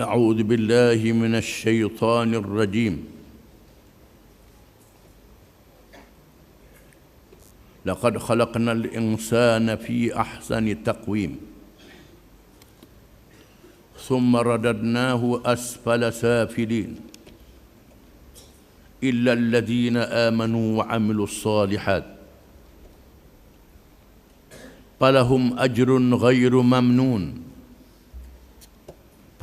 أعوذ بالله من الشيطان الرجيم. لقد خلقنا الإنسان في أحسن تقويم ثم رددناه أسفل سافلين إلا الذين آمنوا وعملوا الصالحات فلهم أجر غير ممنون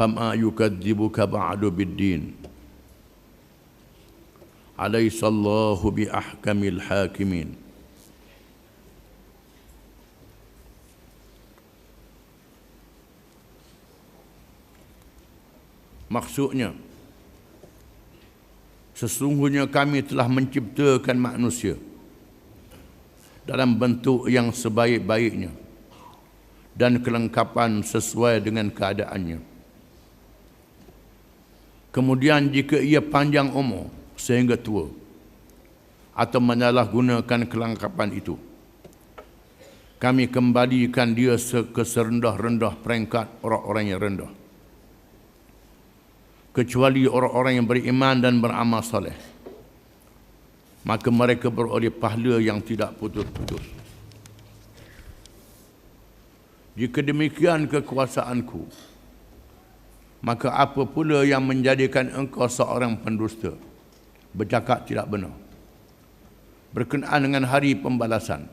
فما يكذبك بعد بالدين أليس الله بأحكم الحاكمين. Maksudnya, sesungguhnya kami telah menciptakan manusia dalam bentuk yang sebaik-baiknya dan kelengkapan sesuai dengan keadaannya. Kemudian jika ia panjang umur sehingga tua atau menyalahgunakan kelengkapan itu, kami kembalikan dia ke serendah-rendah peringkat orang-orang yang rendah, kecuali orang-orang yang beriman dan beramal soleh, maka mereka beroleh pahala yang tidak putus-putus. Jika demikian kekuasaanku, maka apa pula yang menjadikan engkau seorang pendusta, bercakap tidak benar, berkenaan dengan hari pembalasan,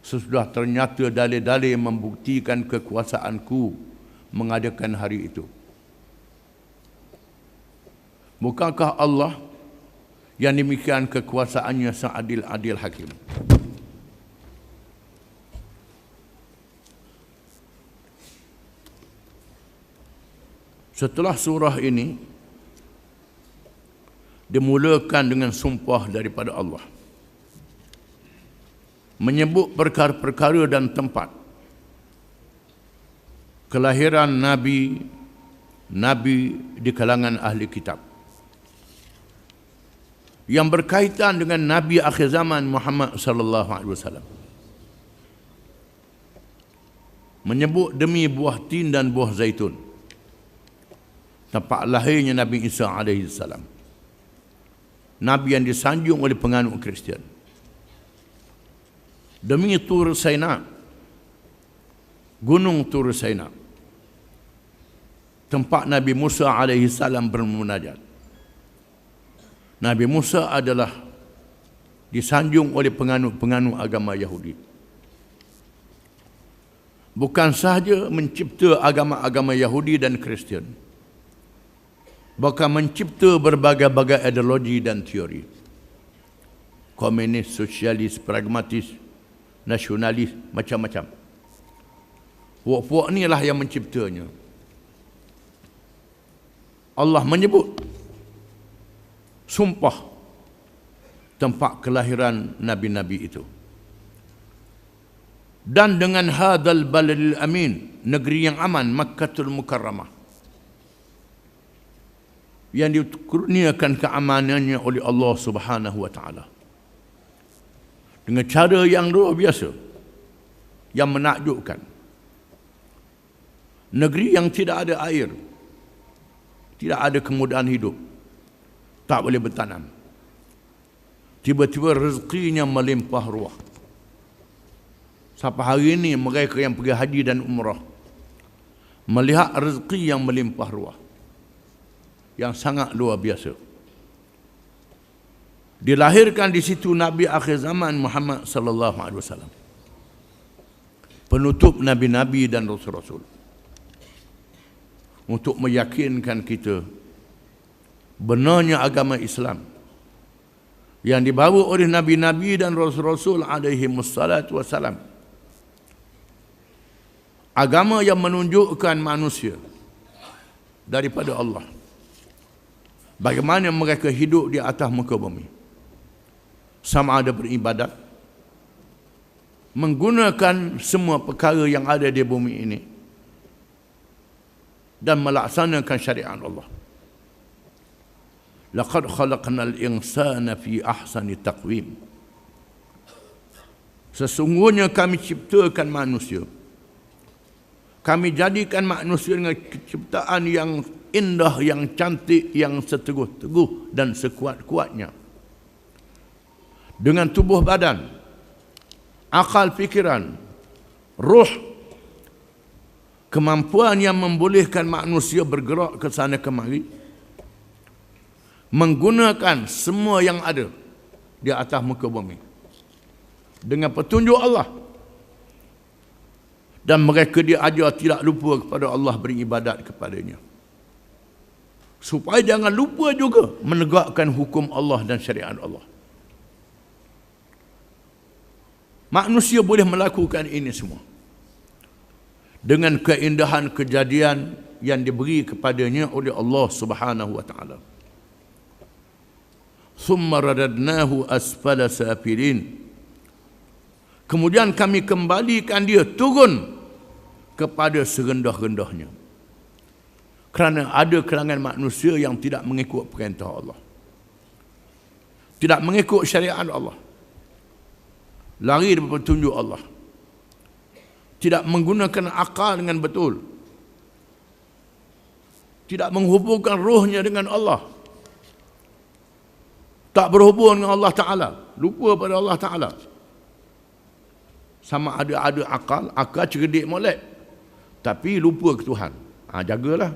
sesudah ternyata dalil-dalil membuktikan kekuasaanku mengadakan hari itu? Bukankah Allah yang demikian kekuasaannya seadil-adil hakim? Setelah surah ini dimulakan dengan sumpah daripada Allah, menyebut perkara-perkara dan tempat kelahiran Nabi di kalangan ahli kitab yang berkaitan dengan Nabi akhir zaman Muhammad sallallahu alaihi wasallam, menyebut demi buah tin dan buah zaitun, tempat lahirnya Nabi Isa alaihi salam, Nabi yang disanjung oleh penganut Kristian, demi Tur Saina, gunung Tur Saina, tempat Nabi Musa alaihi salam bermunajat. Nabi Musa adalah disanjung oleh penganut agama Yahudi. Bukan sahaja mencipta agama-agama Yahudi dan Kristian, bahkan mencipta berbagai-bagai ideologi dan teori. Komunis, sosialis, pragmatis, nasionalis, macam-macam. Puak-puak inilah yang menciptanya. Allah menyebut, sumpah tempat kelahiran nabi-nabi itu. Dan dengan hadzal baladil amin, negeri yang aman, Makkatul Mukarramah, yang dikurniakan keamanannya oleh Allah Subhanahu wa taala dengan cara yang luar biasa, yang menakjubkan. Negeri yang tidak ada air, tidak ada kemudahan hidup, tak boleh bertanam. Tiba-tiba rezekinya melimpah ruah. Sampai hari ini mereka yang pergi haji dan umrah melihat rezeki yang melimpah ruah, yang sangat luar biasa. Dilahirkan di situ Nabi akhir zaman Muhammad sallallahu alaihi wasallam, penutup nabi-nabi dan rasul-rasul, untuk meyakinkan kita benarnya agama Islam yang dibawa oleh nabi-nabi dan rasul-rasul alaihi wassalatu wassalam. Agama yang menunjukkan manusia daripada Allah, bagaimana mereka hidup di atas muka bumi, sama ada beribadat, menggunakan semua perkara yang ada di bumi ini, dan melaksanakan syariat Allah. Laqad khalaqnal insana fi ahsani taqwim. Sesungguhnya kami ciptakan manusia Kami jadikan manusia dengan ciptaan yang indah, yang cantik, yang seteguh-teguh dan sekuat-kuatnya. Dengan tubuh badan, akal fikiran, ruh, kemampuan yang membolehkan manusia bergerak ke sana kemari, menggunakan semua yang ada di atas muka bumi dengan petunjuk Allah. Dan mereka diajar tidak lupa kepada Allah, beribadat kepadanya. Supaya jangan lupa juga menegakkan hukum Allah dan syariat Allah. Manusia boleh melakukan ini semua dengan keindahan kejadian yang diberi kepadanya oleh Allah Subhanahu wa taala. Thumma radadnahu asfala safilin. Kemudian kami kembalikan dia turun kepada serendah-rendahnya. Kerana ada kalangan manusia yang tidak mengikut perintah Allah, tidak mengikut syariat Allah, lari dari petunjuk Allah, tidak menggunakan akal dengan betul, tidak menghubungkan rohnya dengan Allah, tak berhubung dengan Allah Ta'ala, lupa pada Allah Ta'ala. Sama ada akal cerdik molek, tapi lupa ke Tuhan. Jagalah.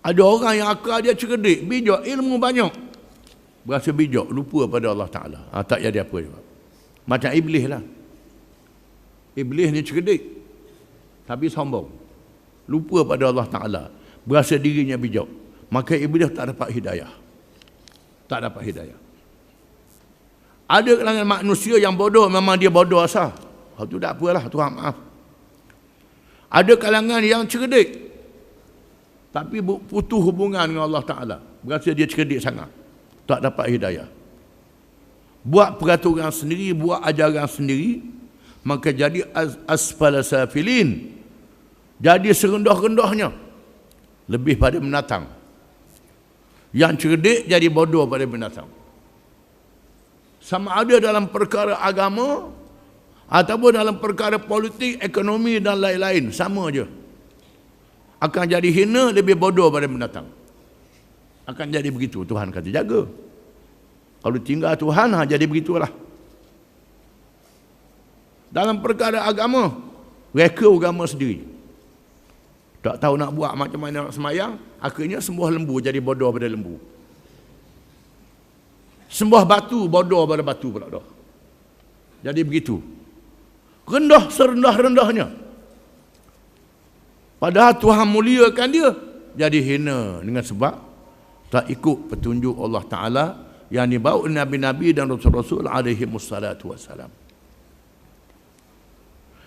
Ada orang yang akal dia cerdik, bijak, ilmu banyak, berasa bijak, lupa pada Allah Ta'ala. Tak jadi apa juga. Macam iblis lah. Iblis ni cerdik, tapi sombong, lupa pada Allah Ta'ala, berasa dirinya bijak. Maka iblis tak dapat hidayah. Tak dapat hidayah. Ada kalangan manusia yang bodoh, memang dia bodoh asal. Itu tak apalah, Tuhan maaf. Ada kalangan yang cerdik, tapi putus hubungan dengan Allah Ta'ala, berasa dia cerdik sangat, tak dapat hidayah. Buat peraturan sendiri, buat ajaran sendiri, maka jadi asfala safilin, jadi serendah-rendahnya, lebih pada binatang. Yang cerdik jadi bodoh pada binatang. Sama ada dalam perkara agama ataupun dalam perkara politik, ekonomi dan lain-lain, sama aja. Akan jadi hina, lebih bodoh pada binatang. Akan jadi begitu. Tuhan kata jaga. Kalau tinggal Tuhan, jadi begitulah. Dalam perkara agama, reka agama sendiri. Tak tahu nak buat macam mana nak semayang, akhirnya sembah lembu jadi bodoh pada lembu. Sembah batu, bodoh pada batu pula dah. Jadi begitu. Rendah serendah-rendahnya. Padahal Tuhan muliakan dia, jadi hina dengan sebab tak ikut petunjuk Allah Ta'ala yang dibawa Nabi-Nabi dan Rasul-Rasul alaihi wassalatu wassalam.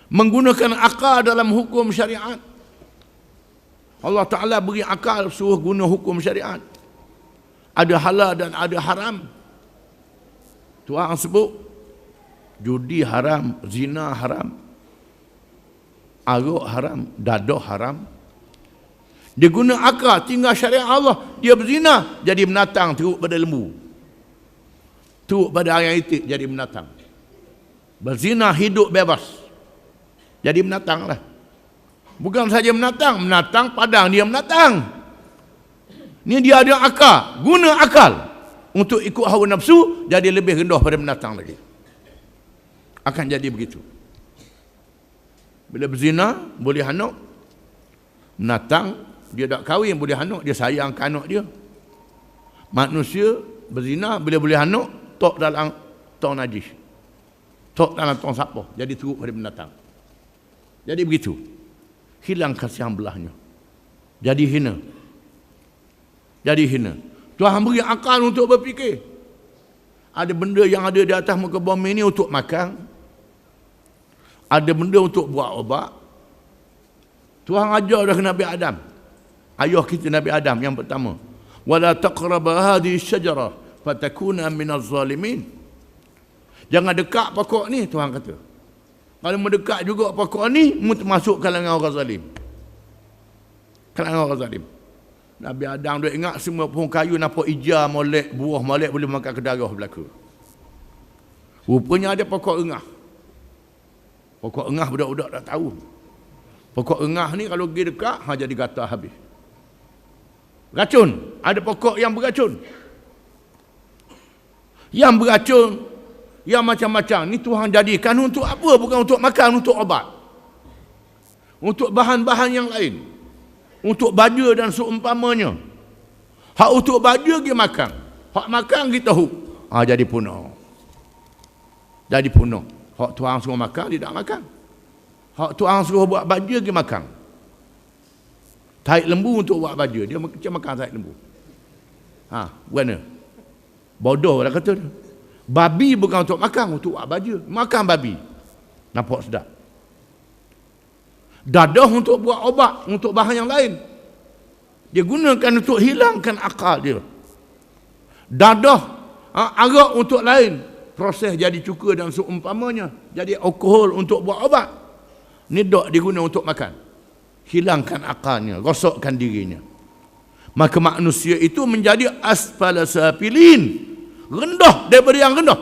Menggunakan akal dalam hukum syariat. Allah Ta'ala beri akal suruh guna hukum syariat. Ada halal dan ada haram. Tuhan sebut judi haram, zina haram, arak haram, dadah haram. Dia guna akal, tinggal syariat Allah, dia berzina, jadi binatang teruk pada lembu, teruk pada ayam itik, jadi binatang. Berzina hidup bebas, jadi binatang lah. Bukan saja binatang, binatang padang dia binatang. Ni dia ada akal, guna akal untuk ikut hawa nafsu, jadi lebih rendah pada binatang lagi. Akan jadi begitu. Bila berzina, boleh hanuk. Binatang, dia tak kahwin, boleh hanuk, dia sayang ke anak dia. Manusia berzina, bila boleh hanuk, tok dalam tong najis, tok dalam tong sampah, jadi teruk pada binatang. Jadi begitu. Hilang kasihan belahnya. Jadi hina. Jadi hina. Tuhan beri akal untuk berfikir. Ada benda yang ada di atas muka bumi ini untuk makan. Ada benda untuk buat ubat. Tuhan ajar dah ke Nabi Adam. Ayah kita Nabi Adam yang pertama. Wala taqraba hadhihi syajarah fatakuna minaz zalimin. Jangan dekat pokok ni, Tuhan kata. Kalau mendekat juga pokok ni, termasuk kalangan orang zalim. Kalangan orang zalim. Nabi Adam dia ingat semua pohon kayu nampak hijau, molek, buah molek boleh makan ke darah belaka. Rupanya ada pokok rengah. Pokok engah budak-budak tak tahu. Pokok engah ni kalau pergi dekat, jadi gatal habis. Racun. Ada pokok yang beracun. Yang beracun, yang macam-macam. Ni Tuhan jadikan untuk apa? Bukan untuk makan, untuk obat. Untuk bahan-bahan yang lain. Untuk baja dan seumpamanya. Hak untuk baja dia makan. Hak makan kita tahu. Jadi punah. Jadi punah. Hak Tuhan suruh makan, dia tak makan. Hak Tuhan suruh buat baja, dia makan. Taik lembu untuk buat baja, dia macam makan taik lembu. Bukan? Bodoh lah kata dia. Babi bukan untuk makan, untuk buat baja. Makan babi. Nampak sedap. Dadah untuk buat obat, untuk bahan yang lain. Dia gunakan untuk hilangkan akal dia. Dadah, arak untuk lain. Proses jadi cuka dan seumpamanya. Jadi alkohol untuk buat obat. Ni dok diguna untuk makan. Hilangkan akalnya, rosokkan dirinya. Maka manusia itu menjadi asfala safilin. Rendah daripada yang rendah.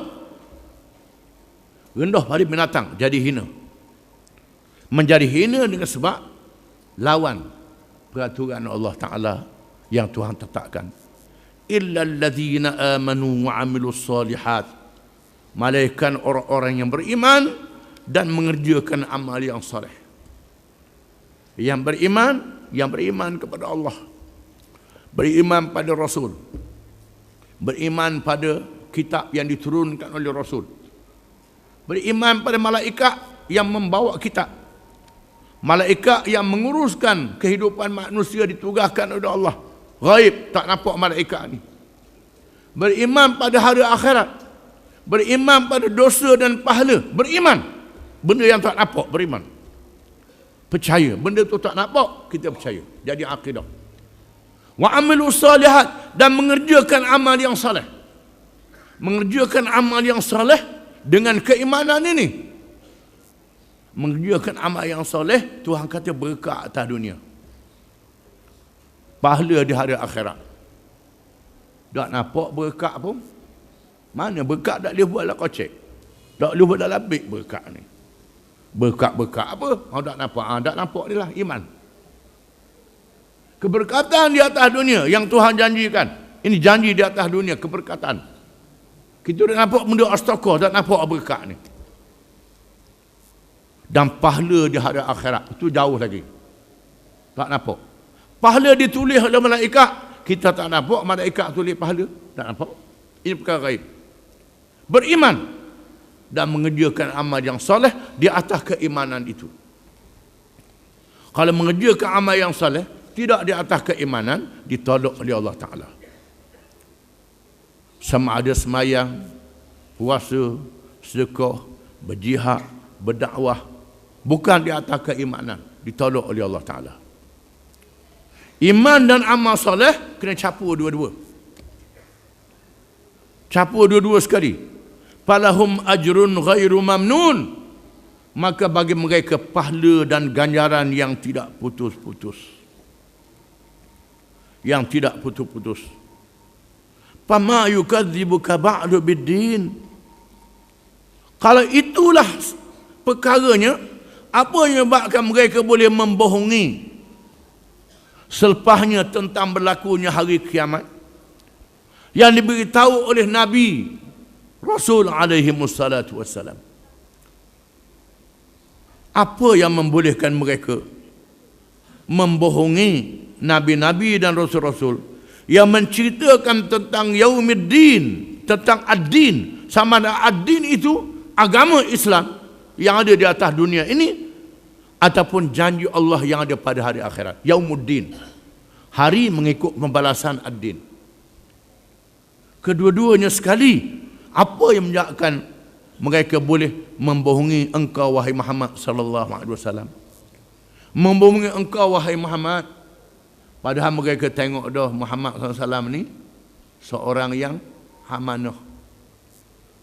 Rendah pada binatang, jadi hina. Menjadi hina dengan sebab lawan peraturan Allah Ta'ala yang Tuhan tetapkan. Illa allazina amanu wa amilus solihat. Malaikat orang-orang yang beriman dan mengerjakan amal yang soleh. Yang beriman kepada Allah. Beriman pada Rasul. Beriman pada kitab yang diturunkan oleh Rasul. Beriman pada malaikat yang membawa kitab. Malaikat yang menguruskan kehidupan manusia ditugaskan oleh Allah. Ghaib, tak nampak malaikat ni. Beriman pada hari akhirat. Beriman pada dosa dan pahala. Beriman. Benda yang tak nampak, beriman. Percaya. Benda tu tak nampak, kita percaya. Jadi akidah. Wa amilus solihat, dan mengerjakan amal yang saleh. Mengerjakan amal yang saleh dengan keimanan ini. Mengerjakan amal yang soleh, Tuhan kata berkat atas dunia. Pahala di hari akhirat. Tak nampak berkat pun. Mana berkat tak boleh buat lah kocek. Tak boleh buat dalam beg berkat ni. Berkat-berkat apa? Tak nampak. Tak nampak ni lah iman. Keberkatan di atas dunia yang Tuhan janjikan. Ini janji di atas dunia, keberkatan. Kita dah nampak benda astagfirullah, tak nampak berkat ni. Dan pahala di hari akhirat itu jauh lagi. Tak nampak. Pahala ditulis oleh malaikat, kita tak nampak malaikat tulis pahala, tak nampak. Ini perkara gaib. Beriman dan mengerjakan amal yang soleh di atas keimanan itu. Kalau mengerjakan amal yang soleh tidak di atas keimanan, ditolak oleh Allah Ta'ala. Sama ada semayang, puasa, sedekah, berjihad, berdakwah, bukan di atas keimanan, ditolak oleh Allah Ta'ala. Iman dan amal soleh kena capur dua-dua. Capur dua-dua sekali. Falahum ajrun ghairu mamnun. Maka bagi mereka pahala dan ganjaran yang tidak putus-putus. Yang tidak putus-putus. Fama yukadzibuka ba'du biddin. Kalau itulah perkaranya, apa yang menyebabkan mereka boleh membohongi selepasnya tentang berlakunya hari kiamat yang diberitahu oleh Nabi Rasul alaihi wassalatu wassalam? Apa yang membolehkan mereka membohongi Nabi-Nabi dan Rasul-Rasul yang menceritakan tentang Yaumiddin, tentang ad-din, sama ada ad-din itu agama Islam yang ada di atas dunia ini ataupun janji Allah yang ada pada hari akhirat, Yaumuddin, hari mengikut pembalasan ad-din. Kedua-duanya sekali. Apa yang menyebabkan mereka boleh membohongi engkau wahai Muhammad sallallahu alaihi wasallam? Membohongi engkau wahai Muhammad, padahal mereka tengok dah Muhammad sallallahu alaihi wasallam ni seorang yang amanah,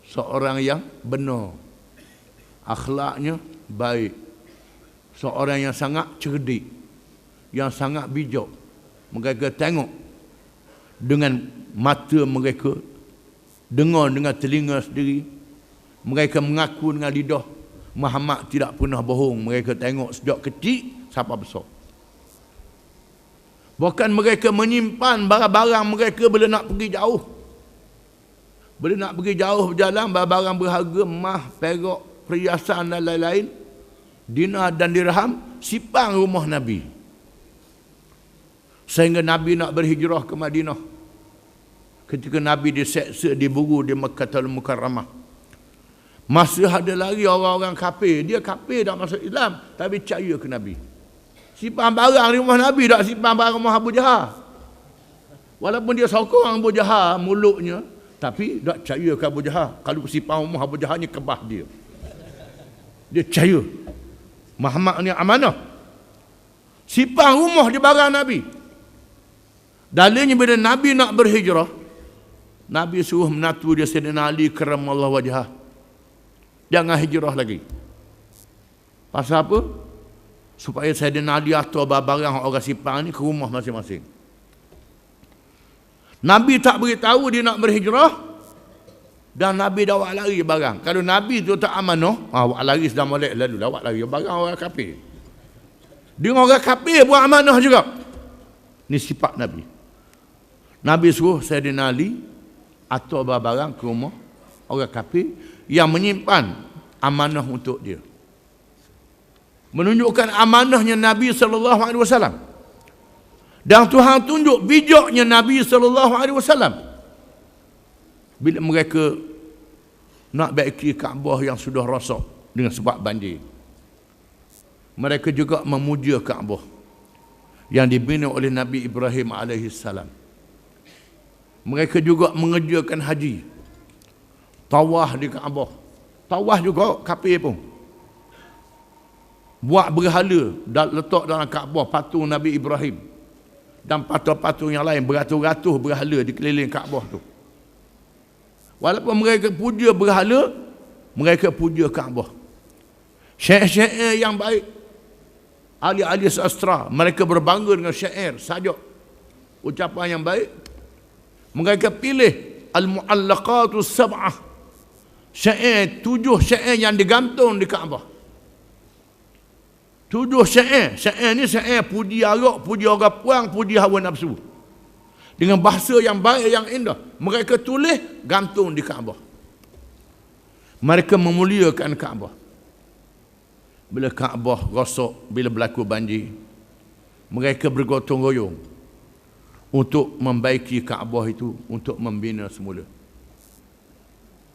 seorang yang benar, akhlaknya baik, seorang yang sangat cerdik, yang sangat bijak. Mereka tengok dengan mata mereka, dengar dengan telinga sendiri, mereka mengaku dengan lidah, Muhammad tidak pernah bohong. Mereka tengok sejak kecil sampai besar. Bukan mereka menyimpan barang-barang mereka bila nak pergi jauh. Bila nak pergi jauh berjalan, barang-barang berharga, emas, perak, perhiasan dan lain-lain, dinar dan dirham, simpan rumah Nabi. Sehingga Nabi nak berhijrah ke Madinah. Ketika Nabi diseksa, diburu di Makkahul Mukarramah. Masih ada lagi orang-orang kafir. Dia kafir tak masuk Islam, tapi percaya ke Nabi. Simpan barang di rumah Nabi, tak simpan barang rumah Abu Jahal. Walaupun dia sokong Abu Jahal mulutnya, tapi tak percaya ke Abu Jahal. Kalau simpan rumah Abu Jahal ni kebah dia. Dia percaya Muhammad ni amanah. Simpan rumah di barang Nabi. Dalilnya bila Nabi nak berhijrah, Nabi suruh menatu dia Sayyidina Ali karamallahu wajhah. Jangan hijrah lagi. Pasal apa? Supaya Sayyidina Ali atau barang orang simpan ni ke rumah masing-masing. Nabi tak beritahu dia nak berhijrah, dan Nabi dah awak lari barang. Kalau Nabi tu tak amanah, awak lari sedang molek lalu, awak lari barang orang kafir. Dia orang kafir buat amanah juga. Ni sifat Nabi. Nabi suruh Sayyidina Ali atau barang ke rumah orang kafir yang menyimpan amanah untuk dia. Menunjukkan amanahnya Nabi SAW. Dan Tuhan tunjuk bijaknya Nabi SAW. Bila mereka nak baiki Kaabah yang sudah rosak dengan sebab banjir, mereka juga memuja Kaabah yang dibina oleh Nabi Ibrahim alaihissalam. Mereka juga mengerjakan haji, tawaf di Kaabah. Tawaf juga kafir pun. Buat berhala dan letak dalam Kaabah patung Nabi Ibrahim dan patung-patung yang lain, beratus-ratus berhala di keliling Kaabah tu. Walaupun mereka puja berhala, mereka puja Kaabah. Syair-syair yang baik, ahli-ahli sastra, mereka berbangga dengan syair, sajak, ucapan yang baik. Mereka pilih Al-Mu'allaqatus Sab'ah, syair, 7 syair yang digantung di Kaabah. 7 syair. Syair ni syair puji arak, puji orang puang, puji hawa nafsu. Dengan bahasa yang baik, yang indah. Mereka tulis, gantung di Kaabah. Mereka memuliakan Kaabah. Bila Kaabah rosak, bila berlaku banjir, mereka bergotong royong untuk membaiki Kaabah itu, untuk membina semula.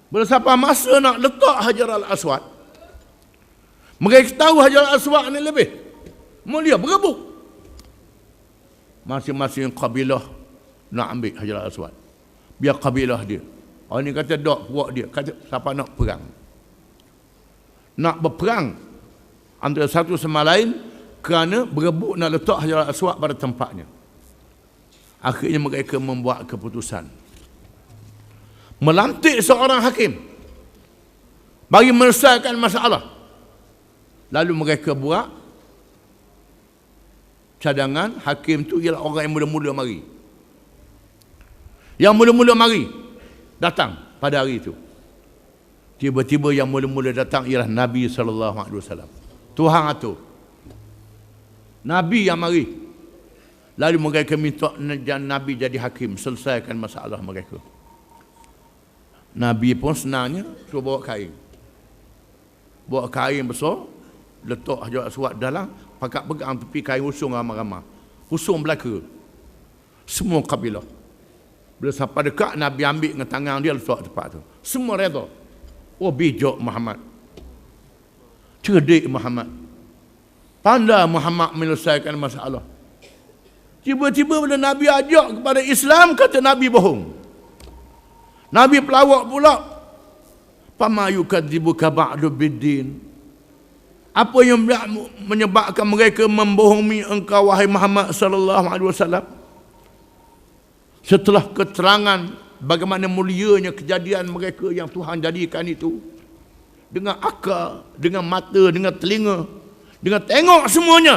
Bila sampai masa nak letak Hajar al-Aswad, mereka tahu Hajar al-Aswad ni lebih mulia, berebut. Masing-masing kabilah nak ambil Hajar al-Aswad. Biar kabilah dia. Orang ni kata dok puak dia, kata siapa nak perang. Nak berperang antara satu sama lain kerana berebut nak letak Hajar al-Aswad pada tempatnya. Akhirnya mereka membuat keputusan, melantik seorang hakim bagi menyelesaikan masalah. Lalu mereka buat cadangan. Hakim tu ialah orang yang mula-mula mari. Yang mula-mula mari datang pada hari itu. Tiba-tiba yang mula-mula datang ialah Nabi SAW. Tuhan atur. Nabi yang mari. Lalu mereka minta Nabi jadi hakim, selesaikan masalah mereka. Nabi pun senangnya suruh bawa kain. Bawa kain besar, letak Hajar al-Aswad dalam, pakat pegang tepi kain, usung ramai-ramai. Usung belaka. Semua kabilah. Bila sampai dekat, Nabi ambil dengan tangan dia, letak tempat tu. Semua reda. Oh, bijak Muhammad. Cerdik Muhammad. Pandai Muhammad menyelesaikan masalah. Tiba-tiba bila Nabi ajak kepada Islam, kata Nabi bohong. Nabi pelawak pula. Fama yukadzibuka ba'du biddin. Apa yang menyebabkan mereka membohongi engkau wahai Muhammad sallallahu alaihi wasallam? Setelah keterangan bagaimana mulianya kejadian mereka yang Tuhan jadikan itu, dengan akal, dengan mata, dengan telinga, dengan tengok semuanya,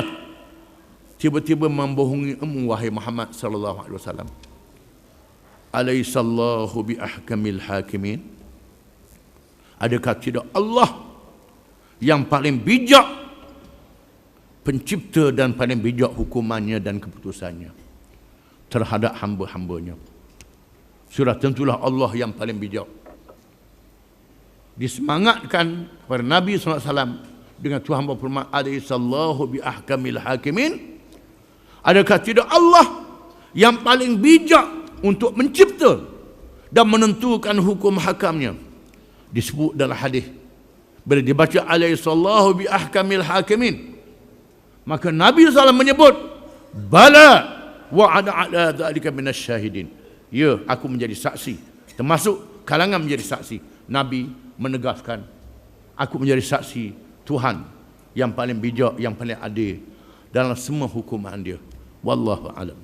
tiba-tiba membohongi wahai Muhammad sallallahu alaihi wasallam. Alaihissallahu bi ahkamil hakimin. Adakah tidak Allah yang paling bijak pencipta dan paling bijak hukumannya dan keputusannya terhadap hamba-hambanya. Sudah tentulah Allah yang paling bijak. Disemangatkan kepada Nabi SAW dengan Tuhan berfirman, alaihissallahu bi ahkamil hakimin. Adakah tidak Allah yang paling bijak untuk mencipta dan menentukan hukum hakamnya? Disebut dalam hadis, bila dibaca alaihissallahu bi ahkamil hakimin, maka Nabi SAW menyebut, bala wa ana ala dzalika minasyahidin. Ya, aku menjadi saksi, termasuk kalangan menjadi saksi. Nabi menegaskan, aku menjadi saksi Tuhan yang paling bijak, yang paling adil dalam semua hukuman dia. Wallahu a'lam.